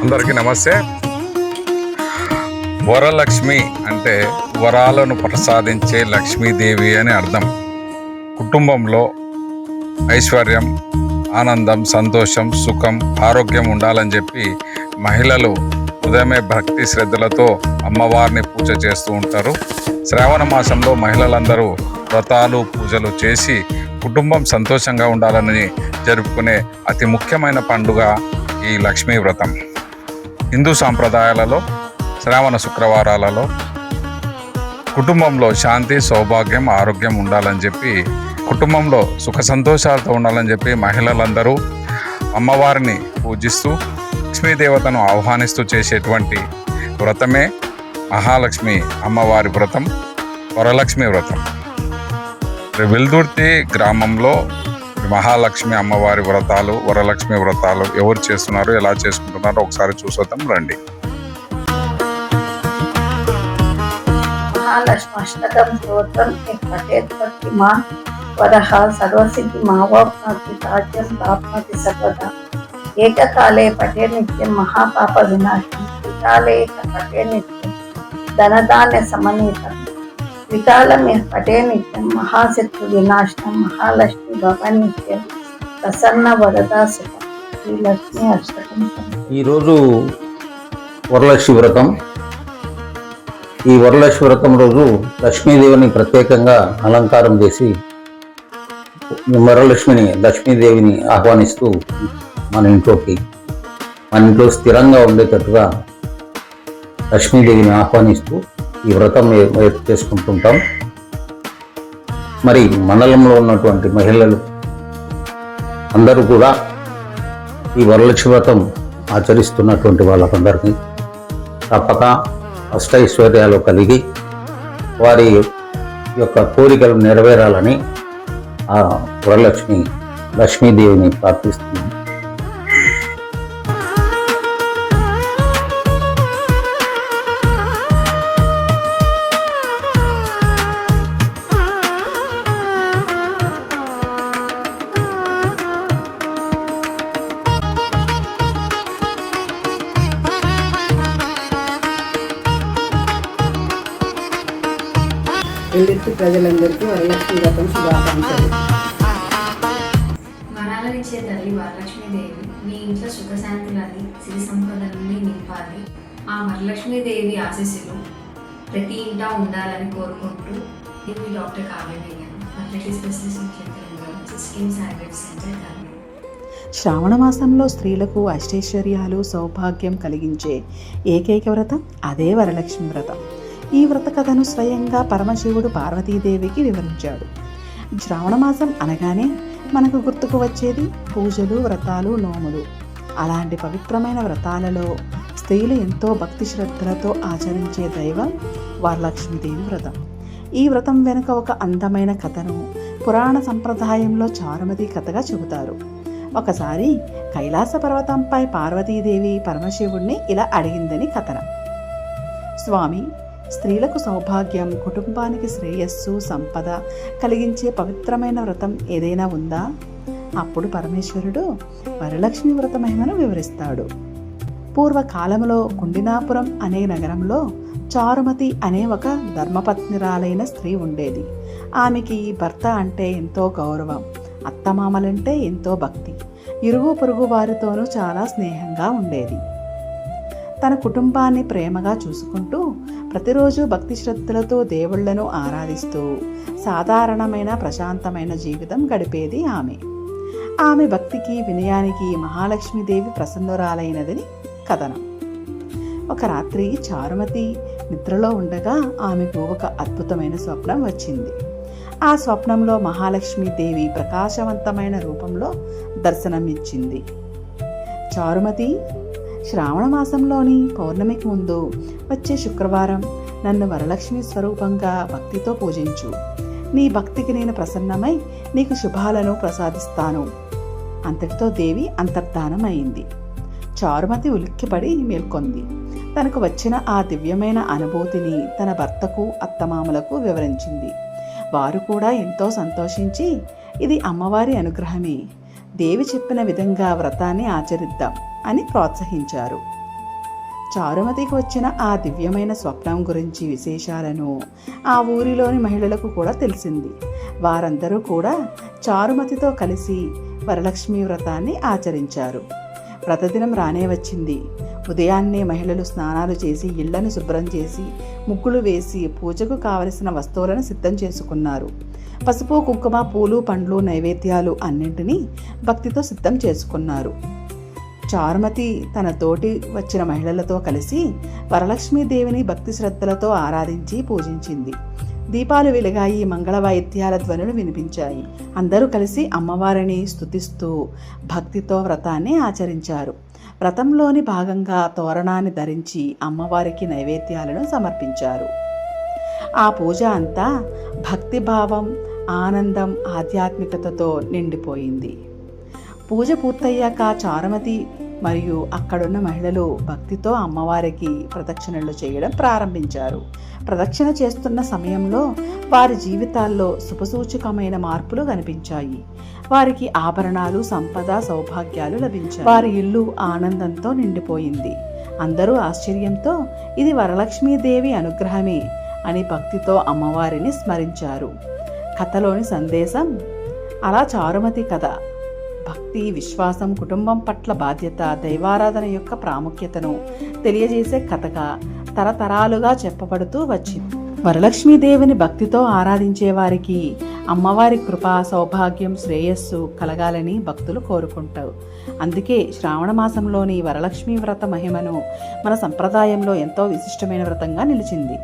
అందరికీ నమస్తే. వరలక్ష్మి అంటే వరాలను ప్రసాదించే లక్ష్మీదేవి అని అర్థం. కుటుంబంలో ఐశ్వర్యం, ఆనందం, సంతోషం, సుఖం, ఆరోగ్యం ఉండాలని చెప్పి మహిళలు ఉదయమే భక్తి శ్రద్ధలతో అమ్మవారిని పూజ చేస్తూ ఉంటారు. శ్రావణ మాసంలో మహిళలందరూ వ్రతాలు, పూజలు చేసి కుటుంబం సంతోషంగా ఉండాలని జరుపుకునే అతి ముఖ్యమైన పండుగ ఈ లక్ష్మీ వ్రతం. హిందూ సాంప్రదాయాలలో శ్రావణ శుక్రవారాలలో కుటుంబంలో శాంతి, సౌభాగ్యం, ఆరోగ్యం ఉండాలని చెప్పి, కుటుంబంలో సుఖ సంతోషాలతో ఉండాలని చెప్పి మహిళలందరూ అమ్మవారిని పూజిస్తూ లక్ష్మీదేవతను ఆహ్వానిస్తూ చేసేటువంటి వ్రతమే మహాలక్ష్మి అమ్మవారి వ్రతం, వరలక్ష్మి వ్రతం. వెల్దుర్తి గ్రామంలో మహాలక్ష్మి అమ్మవారి వ్రతాలు, వరలక్ష్మి వ్రతాలు ఎవరు చేస్తున్నారు, ఎలా చేసుకుంటున్నారో ఒకసారి చూసొద్దాం రండి. महालक्ष्मी अष्टकं स्तोत्रम् एक पठेत् भक्तिमान् वरः सर्वसिद्धि मावाप्नोति राज्यं प्राप्नोति सर्वदा. एककाले पठे नित्यं महापापविनाशनं, द्विकाले पठे नित्यं धनधान्यसमन्वितं, त्रिकालं यः पठे नित्यं महाशत्रुविनाशनं. महालक्ष्मी भवान् नित्यं प्रसन्न वरदा सुखं. श्रीलक्ष्मी अष्टकं. ఈరోజు వరలక్ష్మి వ్రతం. ఈ వరలక్ష్మి వ్రతం రోజు లక్ష్మీదేవిని ప్రత్యేకంగా అలంకారం చేసి లక్ష్మీదేవిని ఆహ్వానిస్తూ మన ఇంట్లో స్థిరంగా ఉండేటట్టుగా లక్ష్మీదేవిని ఆహ్వానిస్తూ ఈ వ్రతం చేసుకుంటుంటాం. మరి మండలంలో ఉన్నటువంటి మహిళలు అందరూ కూడా ఈ వరలక్ష్మి వ్రతం ఆచరిస్తున్నటువంటి వాళ్ళకందరికీ తప్పక అష్టైశ్వర్యాలు కలిగి వారి యొక్క కోరికలు నెరవేరాలని ఆ లక్ష్మీదేవిని ప్రార్థిస్తుంది. వెల్దుర్తి ప్రజలందరికీ వరలక్ష్మి వ్రతం శుభాకాంక్షలు. వరాలనిచ్చే తల్లి వరలక్ష్మీదేవి మీ ఇంట్లో సుఖశాంతులని, సిరి సంపదలని నింపాలి. ఆ వరలక్ష్మీదేవి ఆశీస్సులు ప్రతి ఇంటా ఉండాలని కోరుకుంటూ ఇది doctor Kavya fertility specialist centre Kavya. Shravana మాసంలో స్త్రీలకు అష్టైశ్వర్యాలు, సౌభాగ్యం కలిగించే ఏకైక వ్రతం అదే వరలక్ష్మి వ్రతం. ఈ వ్రత కథను స్వయంగా పరమశివుడు పార్వతీదేవికి వివరించాడు. శ్రావణ మాసం అనగానే మనకు గుర్తుకు వచ్చేది పూజలు, వ్రతాలు, నోములు. అలాంటి పవిత్రమైన వ్రతాలలో స్త్రీలు ఎంతో భక్తి శ్రద్ధలతో ఆచరించే దైవం వరలక్ష్మీదేవి వ్రతం. ఈ వ్రతం వెనుక ఒక అందమైన కథను పురాణ సంప్రదాయంలో చారుమతి కథగా చెబుతారు. ఒకసారి కైలాస పర్వతంపై పార్వతీదేవి పరమశివుణ్ణి ఇలా అడిగిందని కథనం. స్వామి, స్త్రీలకు సౌభాగ్యం, కుటుంబానికి శ్రేయస్సు, సంపద కలిగించే పవిత్రమైన వ్రతం ఏదైనా ఉందా? అప్పుడు పరమేశ్వరుడు వరలక్ష్మి వ్రత మహిమను వివరిస్తాడు. పూర్వకాలంలో కుండినాపురం అనే నగరంలో చారుమతి అనే ఒక ధర్మపత్నిరాలైన స్త్రీ ఉండేది. ఆమెకి భర్త అంటే ఎంతో గౌరవం, అత్తమామలంటే ఎంతో భక్తి, ఇరుగు పొరుగు వారితోనూ చాలా స్నేహంగా ఉండేది. తన కుటుంబాన్ని ప్రేమగా చూసుకుంటూ ప్రతిరోజు భక్తి శ్రద్ధలతో దేవుళ్లను ఆరాధిస్తూ సాధారణమైన ప్రశాంతమైన జీవితం గడిపేది ఆమె భక్తికి, వినయానికి మహాలక్ష్మీదేవి ప్రసన్నురాలైనదని కథనం. ఒక రాత్రి చారుమతి నిద్రలో ఉండగా ఆమెకు ఒక అద్భుతమైన స్వప్నం వచ్చింది. ఆ స్వప్నంలో మహాలక్ష్మీదేవి ప్రకాశవంతమైన రూపంలో దర్శనమిచ్చింది. చారుమతి, శ్రావణ మాసంలోని పౌర్ణమికి ముందు వచ్చే శుక్రవారం నన్ను వరలక్ష్మి స్వరూపంగా భక్తితో పూజించు. నీ భక్తికి నేను ప్రసన్నమై నీకు శుభాలను ప్రసాదిస్తాను. అంతటితో దేవి అంతర్ధానం అయింది. చారుమతి ఉలిక్కిపడి మేల్కొంది. తనకు వచ్చిన ఆ దివ్యమైన అనుభూతిని తన భర్తకు, అత్తమామలకు వివరించింది. వారు కూడా ఎంతో సంతోషించి, ఇది అమ్మవారి అనుగ్రహమే, దేవి చెప్పిన విధంగా వ్రతాన్ని ఆచరిద్దాం అని ప్రోత్సహించారు. చారుమతికి వచ్చిన ఆ దివ్యమైన స్వప్నం గురించి విశేషాలను ఆ ఊరిలోని మహిళలకు కూడా తెలిసింది. వారందరూ కూడా చారుమతితో కలిసి వరలక్ష్మి వ్రతాన్ని ఆచరించారు. వ్రతదినం రానే వచ్చింది. ఉదయాన్నే మహిళలు స్నానాలు చేసి ఇళ్లను శుభ్రం చేసి ముగ్గులు వేసి పూజకు కావలసిన వస్తువులను సిద్ధం చేసుకున్నారు. పసుపు, కుంకుమ, పూలు, పండ్లు, నైవేద్యాలు అన్నింటినీ భక్తితో సిద్ధం చేసుకున్నారు. చారుమతి తన తోటి వచ్చిన మహిళలతో కలిసి వరలక్ష్మీదేవిని భక్తి శ్రద్ధలతో ఆరాధించి పూజించింది. దీపాలు వెలిగాయి, మంగళ వాయిద్యాల ధ్వనులు వినిపించాయి. అందరూ కలిసి అమ్మవారిని స్తుతిస్తూ భక్తితో వ్రతాన్ని ఆచరించారు. వ్రతంలోని భాగంగా తోరణాన్ని ధరించి అమ్మవారికి నైవేద్యాలను సమర్పించారు. ఆ పూజ అంతా భక్తిభావం, ఆనందం, ఆధ్యాత్మికతతో నిండిపోయింది. పూజ పూర్తయ్యాక చారుమతి మరియు అక్కడున్న మహిళలు భక్తితో అమ్మవారికి ప్రదక్షిణలు చేయడం ప్రారంభించారు. ప్రదక్షిణ చేస్తున్న సమయంలో వారి జీవితాల్లో శుభసూచకమైన మార్పులు కనిపించాయి. వారికి ఆభరణాలు, సంపద, సౌభాగ్యాలు లభించాయి. వారి ఇల్లు ఆనందంతో నిండిపోయింది. అందరూ ఆశ్చర్యంతో ఇది వరలక్ష్మీదేవి అనుగ్రహమే అని భక్తితో అమ్మవారిని స్మరించారు. కథలోని సందేశం: అలా చారుమతి కథ భక్తి, విశ్వాసం, కుటుంబం పట్ల బాధ్యత, దైవారాధన యొక్క ప్రాముఖ్యతను తెలియజేసే కథగా తరతరాలుగా చెప్పబడుతూ వచ్చింది. వరలక్ష్మీదేవిని భక్తితో ఆరాధించే వారికి అమ్మవారి కృప, సౌభాగ్యం, శ్రేయస్సు కలగాలని భక్తులు కోరుకుంటారు. అందుకే శ్రావణ మాసంలోని వరలక్ష్మీ వ్రత మహిమను మన సంప్రదాయంలో ఎంతో విశిష్టమైన వ్రతంగా నిలిచింది.